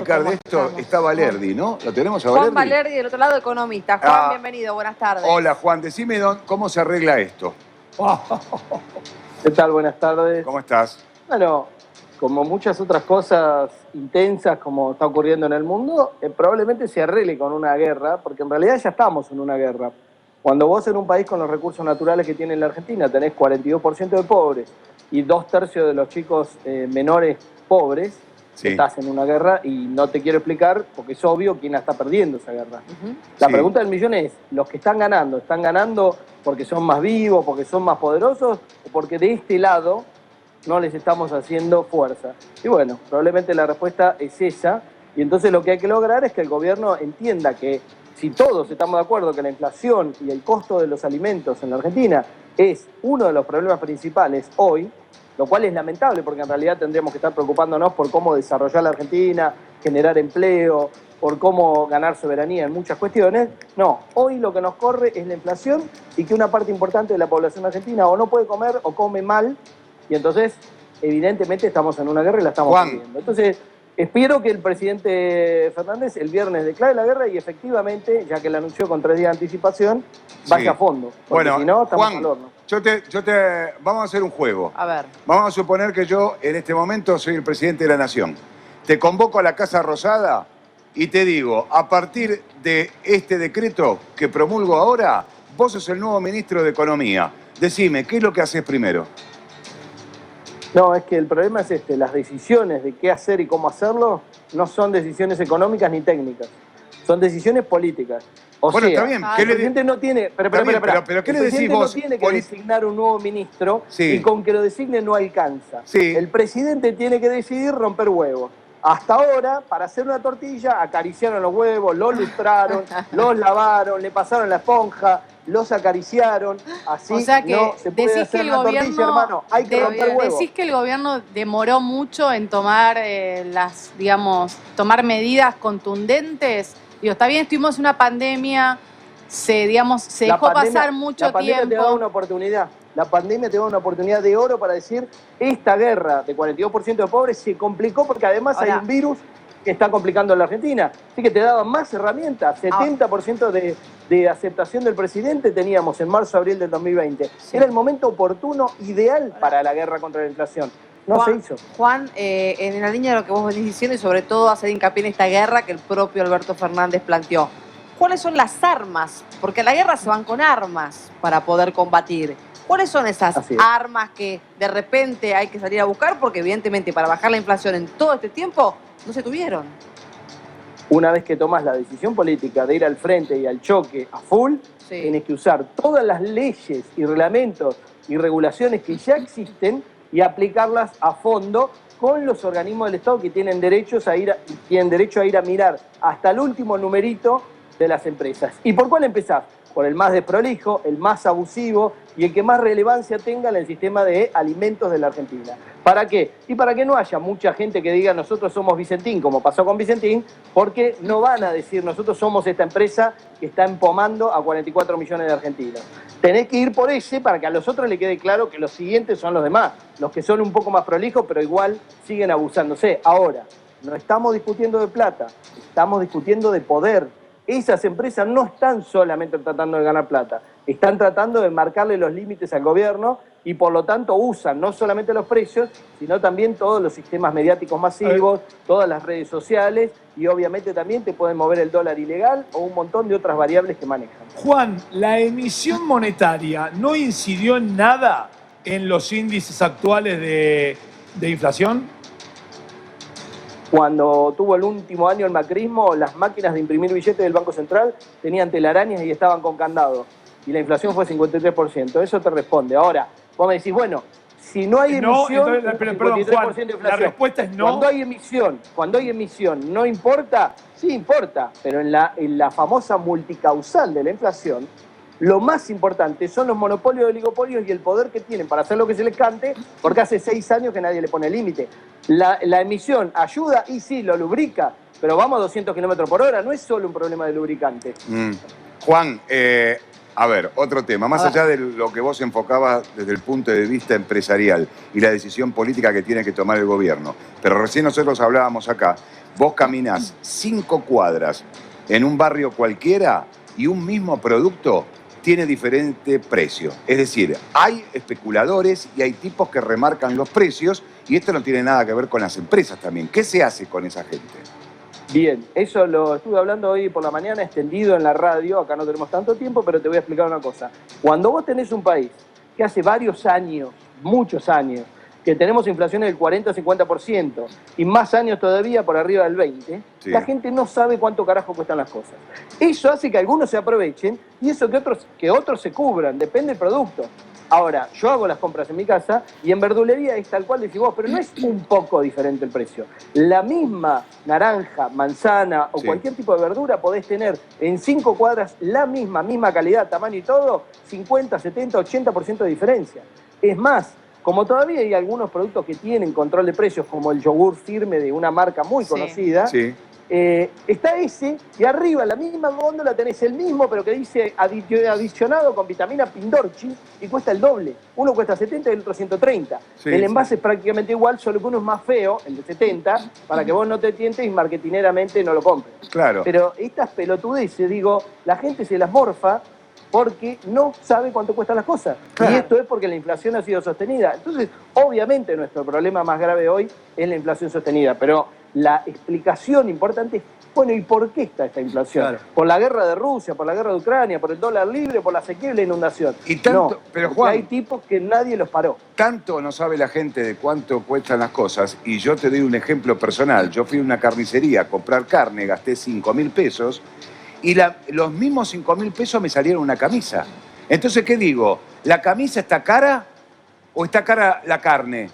explicar de esto está Valerdi, ¿no? ¿Lo tenemos a Valerdi? Juan Valerdi, del otro lado, economista. Juan, bienvenido, buenas tardes. Hola, Juan. Decime cómo se arregla esto. ¿Qué tal? Buenas tardes. ¿Cómo estás? Bueno, como muchas otras cosas intensas como está ocurriendo en el mundo, probablemente se arregle con una guerra, porque en realidad ya estamos en una guerra. Cuando vos en un país con los recursos naturales que tiene la Argentina tenés 42% de pobres y 2/3 de los chicos menores pobres, sí, estás en una guerra y no te quiero explicar, porque es obvio quién la está perdiendo esa guerra. La pregunta del millón es, ¿los que están ganando porque son más vivos, porque son más poderosos o porque de este lado no les estamos haciendo fuerza? Y bueno, probablemente la respuesta es esa, y entonces lo que hay que lograr es que el gobierno entienda que si todos estamos de acuerdo que la inflación y el costo de los alimentos en la Argentina es uno de los problemas principales hoy, lo cual es lamentable porque en realidad tendríamos que estar preocupándonos por cómo desarrollar la Argentina, generar empleo, por cómo ganar soberanía en muchas cuestiones. No, hoy lo que nos corre es la inflación y que una parte importante de la población argentina o no puede comer o come mal, y entonces evidentemente estamos en una guerra y la estamos perdiendo. Entonces espero que el presidente Fernández el viernes declare la guerra y efectivamente, ya que la anunció con 3 días de anticipación, vaya a fondo. Porque bueno, si no, estamos Juan, al horno. vamos a hacer un juego. A ver. Vamos a suponer que yo en este momento soy el presidente de la Nación. Te convoco a la Casa Rosada y te digo, a partir de este decreto que promulgo ahora, vos sos el nuevo ministro de Economía. Decime, ¿qué es lo que haces primero? No, es que el problema es este, las decisiones de qué hacer y cómo hacerlo no son decisiones económicas ni técnicas, son decisiones políticas. Bueno, está bien. El presidente no tiene, pero ¿qué le decís vos? No tiene que designar un nuevo ministro y con que lo designe no alcanza. Sí. El presidente tiene que decidir romper huevos. Hasta ahora, para hacer una tortilla, acariciaron los huevos, los lustraron, los lavaron, le pasaron la esponja, los acariciaron, así o sea que no se puede hacer una tortilla, hermano. Hay que romper huevos. Decís que el gobierno demoró mucho en tomar tomar medidas contundentes. Digo, está bien, estuvimos en una pandemia, se dejó pasar mucho tiempo. La pandemia te da una oportunidad. La pandemia te da una oportunidad de oro para decir, esta guerra de 42% de pobres se complicó porque además hay un virus que está complicando a la Argentina. Así que te daban más herramientas. 70% de aceptación del presidente teníamos en marzo-abril del 2020. Sí. Era el momento oportuno, ideal para la guerra contra la inflación. No se hizo. Juan, en la línea de lo que vos venís diciendo y sobre todo hacer hincapié en esta guerra que el propio Alberto Fernández planteó, ¿cuáles son las armas? Porque la guerra se van con armas para poder combatir. ¿Cuáles son esas armas que de repente hay que salir a buscar? Porque evidentemente para bajar la inflación en todo este tiempo no se tuvieron. Una vez que tomás la decisión política de ir al frente y al choque a full, tenés que usar todas las leyes y reglamentos y regulaciones que ya existen y aplicarlas a fondo con los organismos del Estado que tienen derecho a ir a mirar hasta el último numerito de las empresas. ¿Y por cuál empezás? Por el más desprolijo, el más abusivo y el que más relevancia tenga en el sistema de alimentos de la Argentina. ¿Para qué? Y para que no haya mucha gente que diga nosotros somos Vicentín, como pasó con Vicentín, porque no van a decir nosotros somos esta empresa que está empomando a 44 millones de argentinos. Tenés que ir por ese para que a los otros le quede claro que los siguientes son los demás, los que son un poco más prolijos, pero igual siguen abusándose. Ahora, no estamos discutiendo de plata, estamos discutiendo de poder. Esas empresas no están solamente tratando de ganar plata, están tratando de marcarle los límites al gobierno y por lo tanto usan no solamente los precios, sino también todos los sistemas mediáticos masivos, todas las redes sociales y obviamente también te pueden mover el dólar ilegal o un montón de otras variables que manejan. Juan, ¿la emisión monetaria no incidió en nada en los índices actuales de inflación? Cuando tuvo el último año el macrismo, las máquinas de imprimir billetes del Banco Central tenían telarañas y estaban con candado. Y la inflación fue 53%. Eso te responde. Ahora, vos me decís, bueno, si no hay emisión, entonces, perdón, Juan, de inflación. la respuesta es no. Cuando hay emisión, ¿no importa? Sí importa, pero en la famosa multicausal de la inflación, lo más importante son los monopolios, oligopolios y el poder que tienen para hacer lo que se les cante, porque hace 6 años que nadie le pone límite. La emisión ayuda y sí, lo lubrica, pero vamos a 200 kilómetros por hora, no es solo un problema de lubricante. Juan, a ver, otro tema. Más allá de lo que vos enfocabas desde el punto de vista empresarial y la decisión política que tiene que tomar el gobierno, pero recién nosotros hablábamos acá Vos caminás 5 cuadras en un barrio cualquiera y un mismo producto tiene diferente precio. Es decir, hay especuladores y hay tipos que remarcan los precios y esto no tiene nada que ver con las empresas también. ¿Qué se hace con esa gente? Bien, eso lo estuve hablando hoy por la mañana, extendido en la radio. Acá no tenemos tanto tiempo, pero te voy a explicar una cosa. Cuando vos tenés un país que hace varios años, muchos años, que tenemos inflación del 40-50% y más años todavía por arriba del 20%, Sí. la gente no sabe cuánto carajo cuestan las cosas. Eso hace que algunos se aprovechen y eso que otros se cubran, depende del producto. Ahora, yo hago las compras en mi casa y en verdulería es tal cual decís vos, pero no es un poco diferente el precio. La misma naranja, manzana o Sí. cualquier tipo de verdura podés tener en 5 cuadras la misma calidad, tamaño y todo, 50, 70, 80% de diferencia. Es más, como todavía hay algunos productos que tienen control de precios, como el yogur Firme de una marca muy Sí. conocida, Sí. está ese, y arriba en la misma góndola tenés el mismo, pero que dice adicionado con vitamina Pindorchi, y cuesta el doble. Uno cuesta 70 y el otro 130. Sí, El sí. envase es prácticamente igual, solo que uno es más feo, el de 70, para que vos no te tientes y marketineramente no lo compres. Claro. Pero estas pelotudeces, digo, la gente se las morfa porque no sabe cuánto cuestan las cosas. Claro. Y esto es porque la inflación ha sido sostenida. Entonces, obviamente nuestro problema más grave hoy es la inflación sostenida, pero la explicación importante es, bueno, ¿y por qué está esta inflación? Claro. ¿Por la guerra de Rusia, por la guerra de Ucrania, por el dólar libre, por la sequía y la inundación? Y tanto- no, pero, porque Juan- hay tipos que nadie los paró. Tanto no sabe la gente de cuánto cuestan las cosas, y yo te doy un ejemplo personal. Yo fui a una carnicería a comprar carne, gasté 5.000 pesos, y los mismos 5.000 pesos me salieron una camisa. Entonces, ¿qué digo? ¿La camisa está cara o está cara la carne?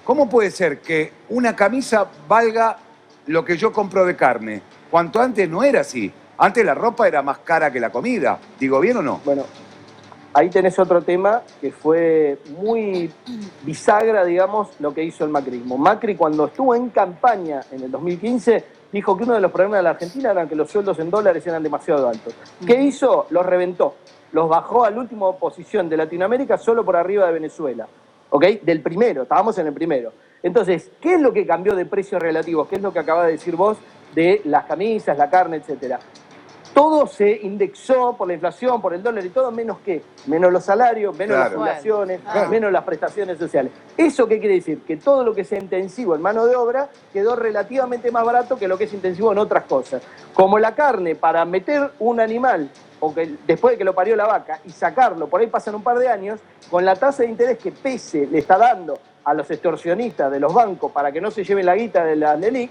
¿Cómo puede ser que una camisa valga lo que yo compro de carne? Cuanto antes no era así. Antes la ropa era más cara que la comida. ¿Digo bien o no? Bueno, ahí tenés otro tema que fue muy bisagra, digamos, lo que hizo el macrismo. Macri, cuando estuvo en campaña en el 2015, dijo que uno de los problemas de la Argentina era que los sueldos en dólares eran demasiado altos. ¿Qué hizo? Los reventó. Los bajó a la última posición de Latinoamérica solo por arriba de Venezuela. ¿Ok? Del primero, estábamos en el primero. Entonces, ¿qué es lo que cambió de precios relativos? ¿Qué es lo que acabas de decir vos de las camisas, la carne, etcétera? Todo se indexó por la inflación, por el dólar y todo, menos qué, menos los salarios, menos las Claro. jubilaciones, Claro. menos las prestaciones sociales. ¿Eso qué quiere decir? Que todo lo que sea intensivo en mano de obra quedó relativamente más barato que lo que es intensivo en otras cosas. Como la carne, para meter un animal, o que después de que lo parió la vaca, y sacarlo, por ahí pasan un par de años, con la tasa de interés que PESE le está dando a los extorsionistas de los bancos para que no se lleven la guita de la LELIC,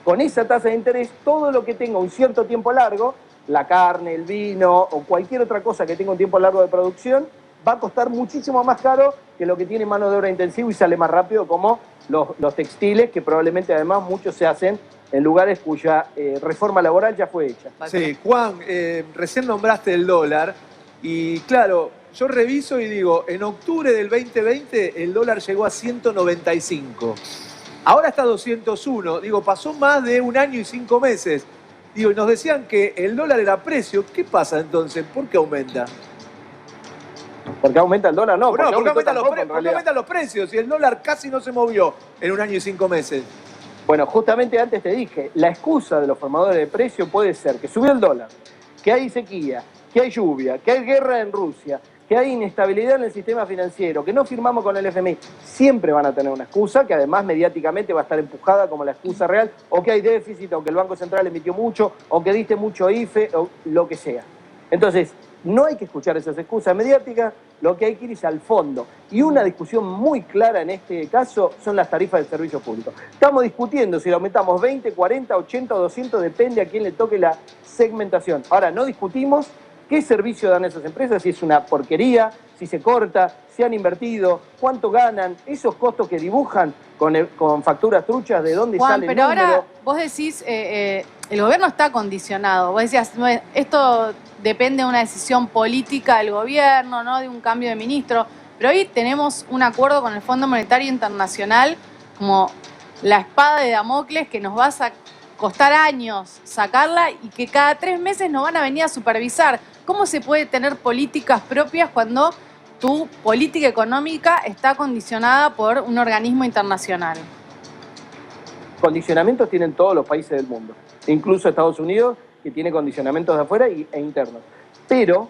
con esa tasa de interés, todo lo que tenga un cierto tiempo largo, la carne, el vino o cualquier otra cosa que tenga un tiempo largo de producción, va a costar muchísimo más caro que lo que tiene mano de obra intensiva y sale más rápido, como los textiles, que probablemente además muchos se hacen en lugares cuya reforma laboral ya fue hecha. Sí, Juan, recién nombraste el dólar y claro, yo reviso y digo, en octubre del 2020 el dólar llegó a 195. Ahora está a 201. Digo, pasó más de un año y 5 meses. Digo, y nos decían que el dólar era precio. ¿Qué pasa entonces? ¿Por qué aumenta? ¿Por qué aumenta el dólar? No, ¿Por qué aumentó aumentan tampoco, en ¿por qué realidad. aumentan los precios? Y el dólar casi no se movió en un año y 5 meses. Bueno, justamente antes te dije, la excusa de los formadores de precio puede ser que subió el dólar, que hay sequía, que hay lluvia, que hay guerra en Rusia, que hay inestabilidad en el sistema financiero, que no firmamos con el FMI. Siempre van a tener una excusa que además mediáticamente va a estar empujada como la excusa real, o que hay déficit, o que el Banco Central emitió mucho, o que diste mucho IFE, o lo que sea. Entonces, no hay que escuchar esas excusas mediáticas, lo que hay que ir es al fondo. Y una discusión muy clara en este caso son las tarifas del servicio público. Estamos discutiendo si lo aumentamos 20, 40, 80 o 200, depende a quién le toque la segmentación. Ahora, no discutimos qué servicio dan esas empresas, si es una porquería, si se corta, si han invertido, cuánto ganan, esos costos que dibujan con facturas truchas, de dónde Juan, sale el pero número. ahora vos decís, el gobierno está condicionado. Vos decías, no, esto depende de una decisión política del gobierno, ¿no? De un cambio de ministro. Pero hoy tenemos un acuerdo con el Fondo Monetario Internacional como la espada de Damocles que nos va a costar años sacarla y que cada 3 meses nos van a venir a supervisar. ¿Cómo se puede tener políticas propias cuando tu política económica está condicionada por un organismo internacional? condicionamientos tienen todos los países del mundo, incluso Estados Unidos, que tiene condicionamientos de afuera e internos. Pero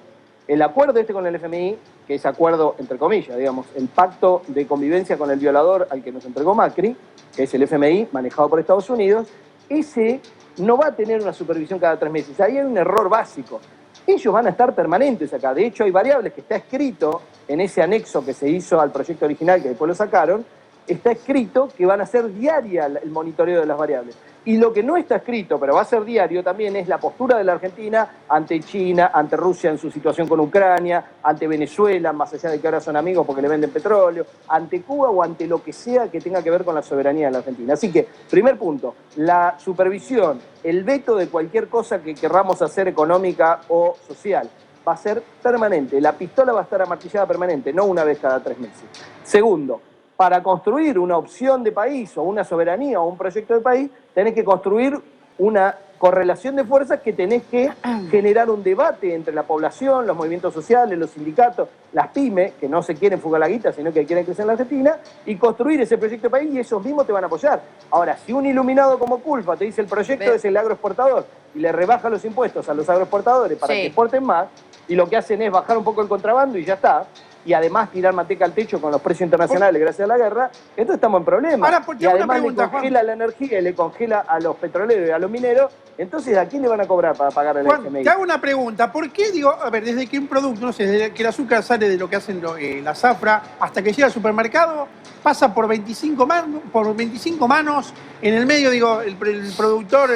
el acuerdo con el FMI, que es acuerdo entre comillas, digamos, el pacto de convivencia con el violador al que nos entregó Macri, que es el FMI manejado por Estados Unidos, ese no va a tener una supervisión cada 3 meses. Ahí hay un error básico. Ellos van a estar permanentes acá. De hecho, hay variables que está escrito en ese anexo que se hizo al proyecto original, que después lo sacaron, está escrito que van a ser diaria el monitoreo de las variables. Y lo que no está escrito, pero va a ser diario también, es la postura de la Argentina ante China, ante Rusia en su situación con Ucrania, ante Venezuela, más allá de que ahora son amigos porque le venden petróleo, ante Cuba o ante lo que sea que tenga que ver con la soberanía de la Argentina. Así que, primer punto, la supervisión, el veto de cualquier cosa que querramos hacer económica o social, va a ser permanente. La pistola va a estar amartillada permanente, no una vez cada 3 meses. Segundo, para construir una opción de país o una soberanía o un proyecto de país, tenés que construir una correlación de fuerzas que tenés que generar un debate entre la población, los movimientos sociales, los sindicatos, las pymes, que no se quieren fugar la guita, sino que quieren crecer en la Argentina, y construir ese proyecto de país y esos mismos te van a apoyar. Ahora, si un iluminado como Culfa te dice el proyecto es el agroexportador y le rebaja los impuestos a los agroexportadores para que exporten más, y lo que hacen es bajar un poco el contrabando y ya está, y además tirar manteca al techo con los precios internacionales gracias a la guerra, entonces estamos en problemas. Ahora, y además le congela la energía y le congela a los petroleros y a los mineros, entonces ¿a quién le van a cobrar para pagar el FMI? Te hago una pregunta. ¿Por qué, digo, a ver, desde que un producto, no sé, desde que el azúcar sale de lo que hacen la zafra hasta que llega al supermercado, pasa por 25 manos, en el medio, digo, el productor,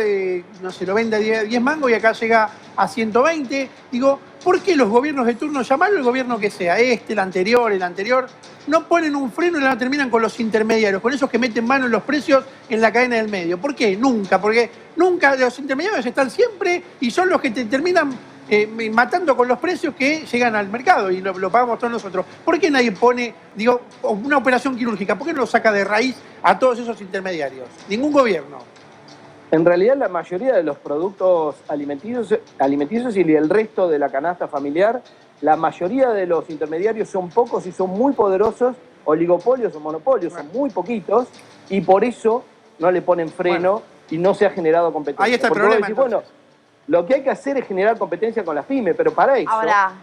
no sé, lo vende a 10 mangos y acá llega a 120, digo, ¿por qué los gobiernos de turno, llamarlo el gobierno que sea, el anterior, no ponen un freno y la terminan con los intermediarios, con esos que meten mano en los precios en la cadena del medio? ¿Por qué? Nunca, porque nunca los intermediarios están siempre y son los que te terminan matando con los precios que llegan al mercado y lo pagamos todos nosotros. ¿Por qué nadie pone, digo, una operación quirúrgica? ¿Por qué no lo saca de raíz a todos esos intermediarios? Ningún gobierno. En realidad la mayoría de los productos alimenticios y el resto de la canasta familiar, la mayoría de los intermediarios son pocos y son muy poderosos, oligopolios o monopolios, son muy poquitos y por eso no le ponen freno y no se ha generado competencia. Ahí está el problema. Decís, bueno, lo que hay que hacer es generar competencia con las pymes, pero para eso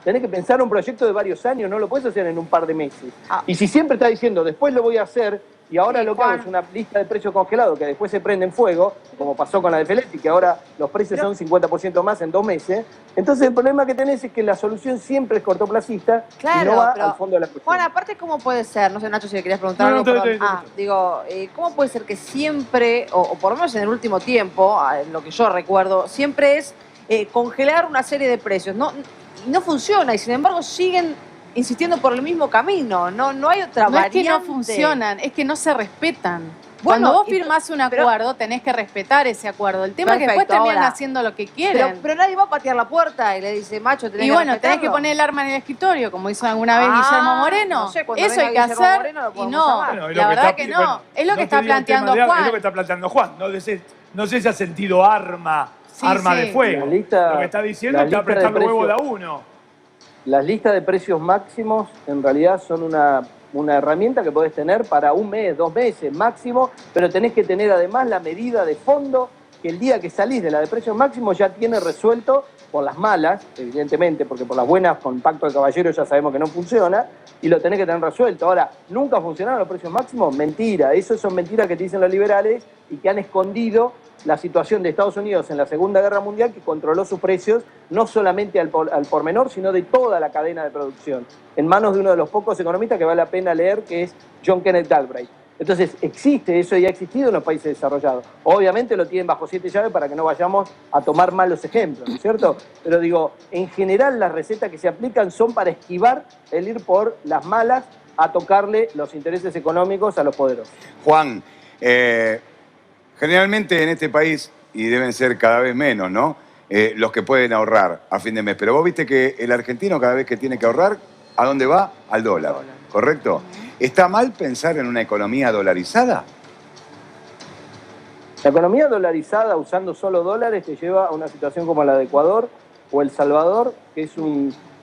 tenés que pensar un proyecto de varios años, no lo puedes hacer en un par de meses. Y si siempre estás diciendo, después lo voy a hacer, y ahora lo que hago es una lista de precios congelados que después se prende en fuego, como pasó con la de Feletti, que ahora los precios son 50% más en 2 meses. Entonces el problema que tenés es que la solución siempre es cortoplacista y no va al fondo de la cuestión. Juan, aparte, ¿cómo puede ser? No sé, Nacho, si le querías preguntar algo. Digo, ¿cómo puede ser que siempre, o por lo menos en el último tiempo, en lo que yo recuerdo, siempre es congelar una serie de precios? No funciona y sin embargo siguen insistiendo por el mismo camino, no hay otra variante. No es que no funcionan, es que no se respetan. Bueno, Cuando vos firmás un acuerdo, tenés que respetar ese acuerdo. El tema es que después terminan haciendo lo que quieren. Pero nadie va a patear la puerta y le dice, macho, tenés que respetarlo. Tenés que poner el arma en el escritorio, como hizo alguna vez Guillermo Moreno. No sé, eso hay que hacer y no, la verdad que no. Es lo que está planteando Juan. Es lo que está planteando Juan. No sé si ha sentido arma de fuego. Lo que está diciendo es que está prestando huevo de a uno. Las listas de precios máximos en realidad son una herramienta que podés tener para 1 mes, 2 meses máximo, pero tenés que tener además la medida de fondo que el día que salís de la de precios máximos ya tiene resuelto por las malas, evidentemente, porque por las buenas con pacto de caballeros ya sabemos que no funciona, y lo tenés que tener resuelto. Ahora, ¿nunca funcionaron los precios máximos? Mentira, eso son mentiras que te dicen los liberales y que han escondido la situación de Estados Unidos en la Segunda Guerra Mundial, que controló sus precios no solamente al por menor, sino de toda la cadena de producción, en manos de uno de los pocos economistas que vale la pena leer, que es John Kenneth Galbraith. Entonces, existe eso y ha existido en los países desarrollados. Obviamente lo tienen bajo 7 llaves para que no vayamos a tomar malos ejemplos, ¿no es cierto? Pero digo, en general las recetas que se aplican son para esquivar el ir por las malas a tocarle los intereses económicos a los poderosos. Juan, generalmente en este país, y deben ser cada vez menos, ¿no? Los que pueden ahorrar a fin de mes. Pero vos viste que el argentino cada vez que tiene que ahorrar, ¿a dónde va? Al dólar, ¿correcto? ¿Está mal pensar en una economía dolarizada? La economía dolarizada usando solo dólares te lleva a una situación como la de Ecuador o El Salvador, que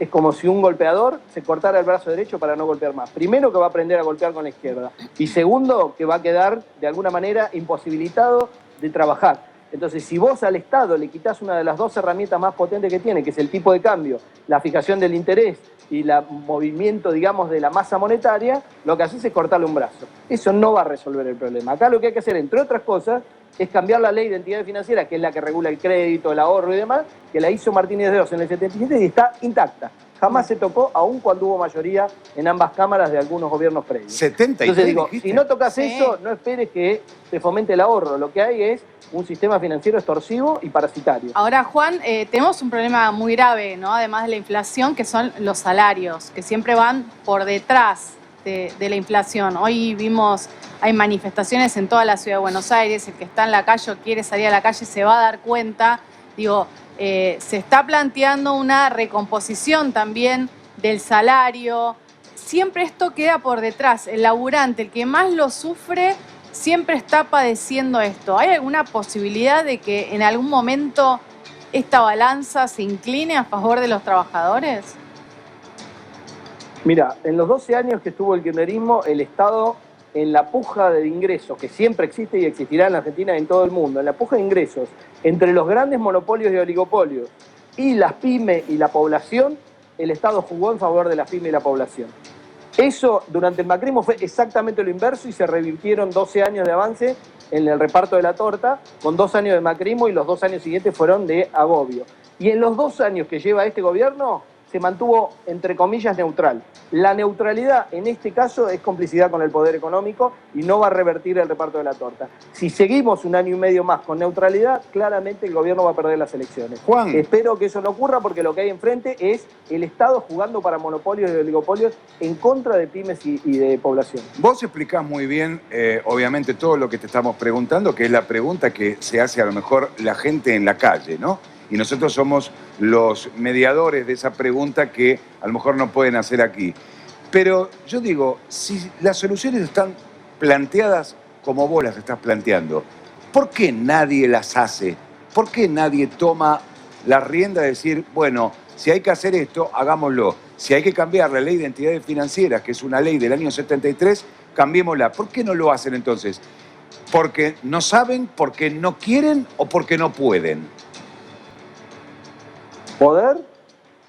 es como si un golpeador se cortara el brazo derecho para no golpear más. Primero, que va a aprender a golpear con la izquierda. Y segundo, que va a quedar de alguna manera imposibilitado de trabajar. Entonces, si vos al Estado le quitás una de las dos herramientas más potentes que tiene, que es el tipo de cambio, la fijación del interés y el movimiento, digamos, de la masa monetaria, lo que haces es cortarle un brazo. Eso no va a resolver el problema. Acá lo que hay que hacer, entre otras cosas, es cambiar la ley de entidades financieras, que es la que regula el crédito, el ahorro y demás, que la hizo Martínez de Oz en el 77 y está intacta. Jamás se tocó, aun cuando hubo mayoría en ambas cámaras de algunos gobiernos previos. 73, entonces digo, dijiste. si no tocas eso, no esperes que se fomente el ahorro. Lo que hay es un sistema financiero extorsivo y parasitario. Ahora, Juan, tenemos un problema muy grave, ¿no? Además de la inflación, que son los salarios, que siempre van por detrás de la inflación. Hoy vimos, hay manifestaciones en toda la ciudad de Buenos Aires, el que está en la calle o quiere salir a la calle se va a dar cuenta. Digo, se está planteando una recomposición también del salario. Siempre esto queda por detrás. El laburante, el que más lo sufre, siempre está padeciendo esto. ¿Hay alguna posibilidad de que en algún momento esta balanza se incline a favor de los trabajadores? Mira, en los 12 años que estuvo el kirchnerismo, el Estado, en la puja de ingresos, que siempre existe y existirá en la Argentina y en todo el mundo, en la puja de ingresos entre los grandes monopolios y oligopolios y las pymes y la población, el Estado jugó en favor de las pymes y la población. Eso durante el macrismo fue exactamente lo inverso y se revirtieron 12 años de avance en el reparto de la torta, con 2 años de macrismo y los 2 años siguientes fueron de agobio. Y en los 2 años que lleva este gobierno se mantuvo, entre comillas, neutral. La neutralidad en este caso es complicidad con el poder económico y no va a revertir el reparto de la torta. Si seguimos 1 año y medio más con neutralidad, claramente el gobierno va a perder las elecciones. Juan. Espero que eso no ocurra porque lo que hay enfrente es el Estado jugando para monopolios y oligopolios en contra de pymes y de población. Vos explicás muy bien, obviamente, todo lo que te estamos preguntando, que es la pregunta que se hace a lo mejor la gente en la calle, ¿no? Y nosotros somos los mediadores de esa pregunta que a lo mejor no pueden hacer aquí. Pero yo digo, si las soluciones están planteadas como vos las estás planteando, ¿por qué nadie las hace? ¿Por qué nadie toma la rienda de decir, bueno, si hay que hacer esto, hagámoslo? Si hay que cambiar la ley de entidades financieras, que es una ley del año 73, cambiémosla. ¿Por qué no lo hacen entonces? ¿Porque no saben, porque no quieren o porque no pueden? Poder,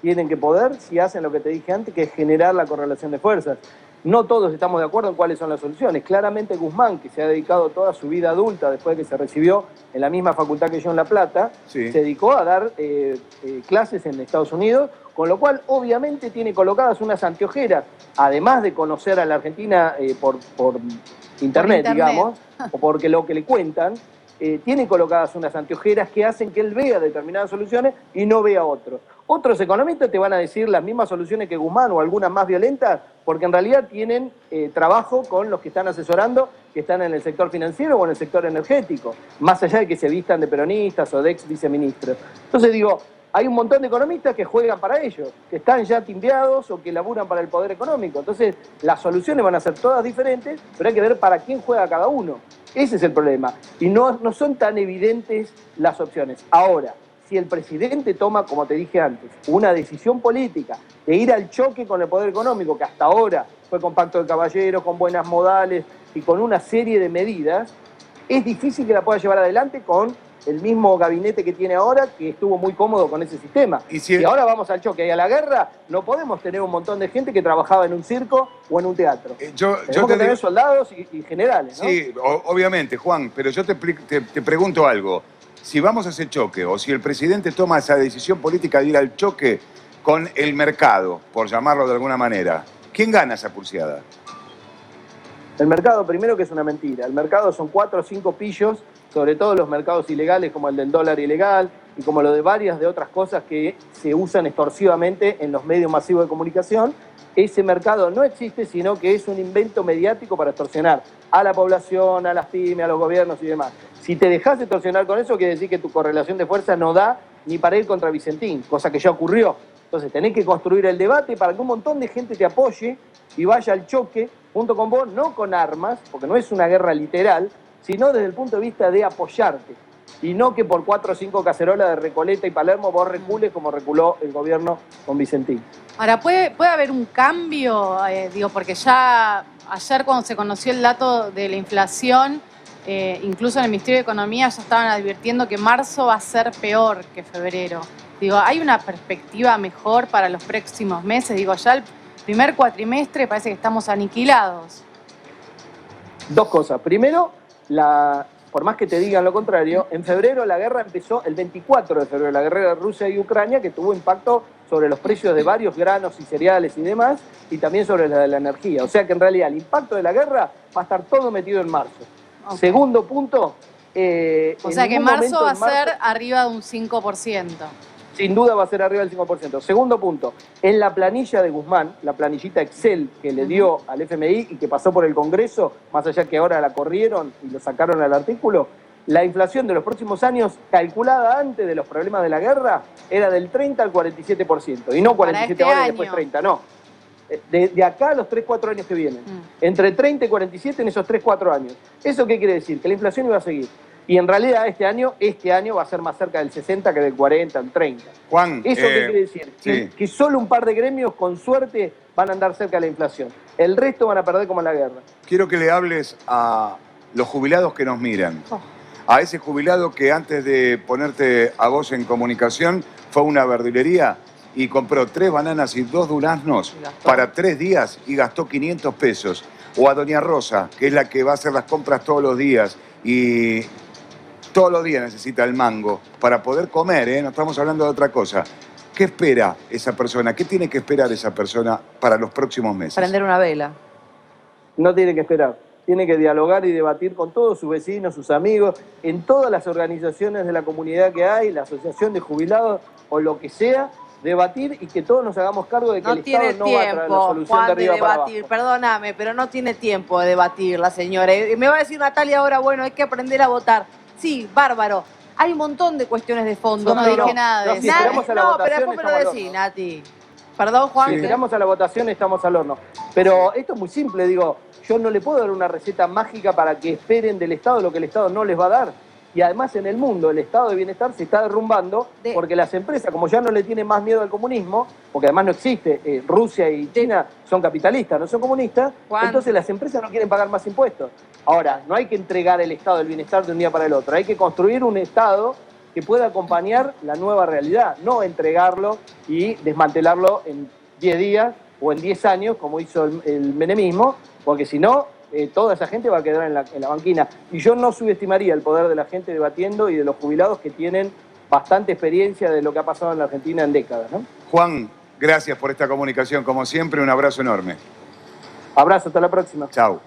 tienen que poder si hacen lo que te dije antes, que es generar la correlación de fuerzas. No todos estamos de acuerdo en cuáles son las soluciones. Claramente Guzmán, que se ha dedicado toda su vida adulta, después de que se recibió en la misma facultad que yo en La Plata, sí, se dedicó a dar clases en Estados Unidos, con lo cual obviamente tiene colocadas unas anteojeras, además de conocer a la Argentina por internet, digamos, o porque lo que le cuentan, tiene colocadas unas anteojeras que hacen que él vea determinadas soluciones y no vea otros. Otros economistas te van a decir las mismas soluciones que Guzmán o algunas más violentas, porque en realidad tienen trabajo con los que están asesorando, que están en el sector financiero o en el sector energético, más allá de que se vistan de peronistas o de ex viceministros. Entonces digo, hay un montón de economistas que juegan para ellos, que están ya timbeados o que laburan para el poder económico. Entonces las soluciones van a ser todas diferentes, pero hay que ver para quién juega cada uno. Ese es el problema. Y no son tan evidentes las opciones. Ahora, si el presidente toma, como te dije antes, una decisión política de ir al choque con el poder económico, que hasta ahora fue con pacto de caballeros, con buenas modales y con una serie de medidas, es difícil que la pueda llevar adelante con el mismo gabinete que tiene ahora, que estuvo muy cómodo con ese sistema. Y si ahora vamos al choque y a la guerra, no podemos tener un montón de gente que trabajaba en un circo o en un teatro. Tenemos que tener soldados y generales, ¿no? Sí, obviamente, Juan, pero yo te pregunto algo. Si vamos a ese choque, o si el presidente toma esa decisión política de ir al choque con el mercado, por llamarlo de alguna manera, ¿quién gana esa pulseada? El mercado, primero, que es una mentira. El mercado son 4 o 5 pillos, sobre todo los mercados ilegales como el del dólar ilegal y como lo de varias de otras cosas que se usan extorsivamente en los medios masivos de comunicación. Ese mercado no existe, sino que es un invento mediático para extorsionar a la población, a las pymes, a los gobiernos y demás. Si te dejas de extorsionar con eso, quiere decir que tu correlación de fuerza no da ni para ir contra Vicentín, cosa que ya ocurrió. Entonces tenés que construir el debate para que un montón de gente te apoye y vaya al choque junto con vos, no con armas, porque no es una guerra literal, sino desde el punto de vista de apoyarte. Y no que por 4 o 5 cacerolas de Recoleta y Palermo vos recules como reculó el gobierno con Vicentín. Ahora, ¿puede haber un cambio? Digo, porque ya ayer cuando se conoció el dato de la inflación, incluso en el Ministerio de Economía ya estaban advirtiendo que marzo va a ser peor que febrero. Digo, ¿hay una perspectiva mejor para los próximos meses? Digo, ya el primer cuatrimestre parece que estamos aniquilados. Dos cosas. Primero, por más que te digan lo contrario, en febrero la guerra empezó el 24 de febrero, la guerra de Rusia y Ucrania, que tuvo impacto sobre los precios de varios granos y cereales y demás, y también sobre la energía. O sea que en realidad el impacto de la guerra va a estar todo metido en marzo. Okay. Segundo punto... o sea que marzo va a ser arriba de un 5%. Sin duda va a ser arriba del 5%. Segundo punto, en la planilla de Guzmán, la planillita Excel que le dio al FMI y que pasó por el Congreso, más allá que ahora la corrieron y lo sacaron al artículo, la inflación de los próximos años, calculada antes de los problemas de la guerra, era del 30 al 47%. Y no 47 ahora y después 30, no. De acá a los 3-4 años que vienen. Entre 30 y 47 en esos 3-4 años. ¿Eso qué quiere decir? Que la inflación iba a seguir. Y en realidad este año va a ser más cerca del 60 que del 40, del 30. Juan, ¿eso qué quiere decir? Sí. Que solo un par de gremios, con suerte, van a andar cerca de la inflación. El resto van a perder como en la guerra. Quiero que le hables a los jubilados que nos miran. A ese jubilado que antes de ponerte a vos en comunicación fue a una verdulería y compró 3 bananas y 2 duraznos para 3 días y gastó 500 pesos. O a doña Rosa, que es la que va a hacer las compras todos los días y todos los días necesita el mango para poder comer, ¿eh? No estamos hablando de otra cosa. ¿Qué espera esa persona? ¿Qué tiene que esperar esa persona para los próximos meses? Prender una vela. No tiene que esperar. Tiene que dialogar y debatir con todos sus vecinos, sus amigos, en todas las organizaciones de la comunidad que hay, la asociación de jubilados o lo que sea, debatir y que todos nos hagamos cargo de que el Estado no va a traer la solución Juan, de arriba para abajo. Perdóname, pero no tiene tiempo de debatir la señora. Me va a decir Natalia ahora, bueno, hay que aprender a votar. Sí, bárbaro. Hay un montón de cuestiones de fondo. Yo no dije nada de eso. Si esperamos a la votación, pero después me lo decís, Nati. Perdón, Juan. Si esperamos a la votación, estamos al horno. Pero esto es muy simple, digo, yo no le puedo dar una receta mágica para que esperen del Estado lo que el Estado no les va a dar. Y además en el mundo el estado de bienestar se está derrumbando porque las empresas, como ya no le tienen más miedo al comunismo, porque además no existe, Rusia y China son capitalistas, no son comunistas, entonces las empresas no quieren pagar más impuestos. Ahora, no hay que entregar el estado del bienestar de un día para el otro, hay que construir un estado que pueda acompañar la nueva realidad, no entregarlo y desmantelarlo en 10 días o en 10 años, como hizo el menemismo, porque si no, toda esa gente va a quedar en la banquina. Y yo no subestimaría el poder de la gente debatiendo y de los jubilados que tienen bastante experiencia de lo que ha pasado en la Argentina en décadas, ¿no? Juan, gracias por esta comunicación. Como siempre, un abrazo enorme. Abrazo, hasta la próxima. Chau.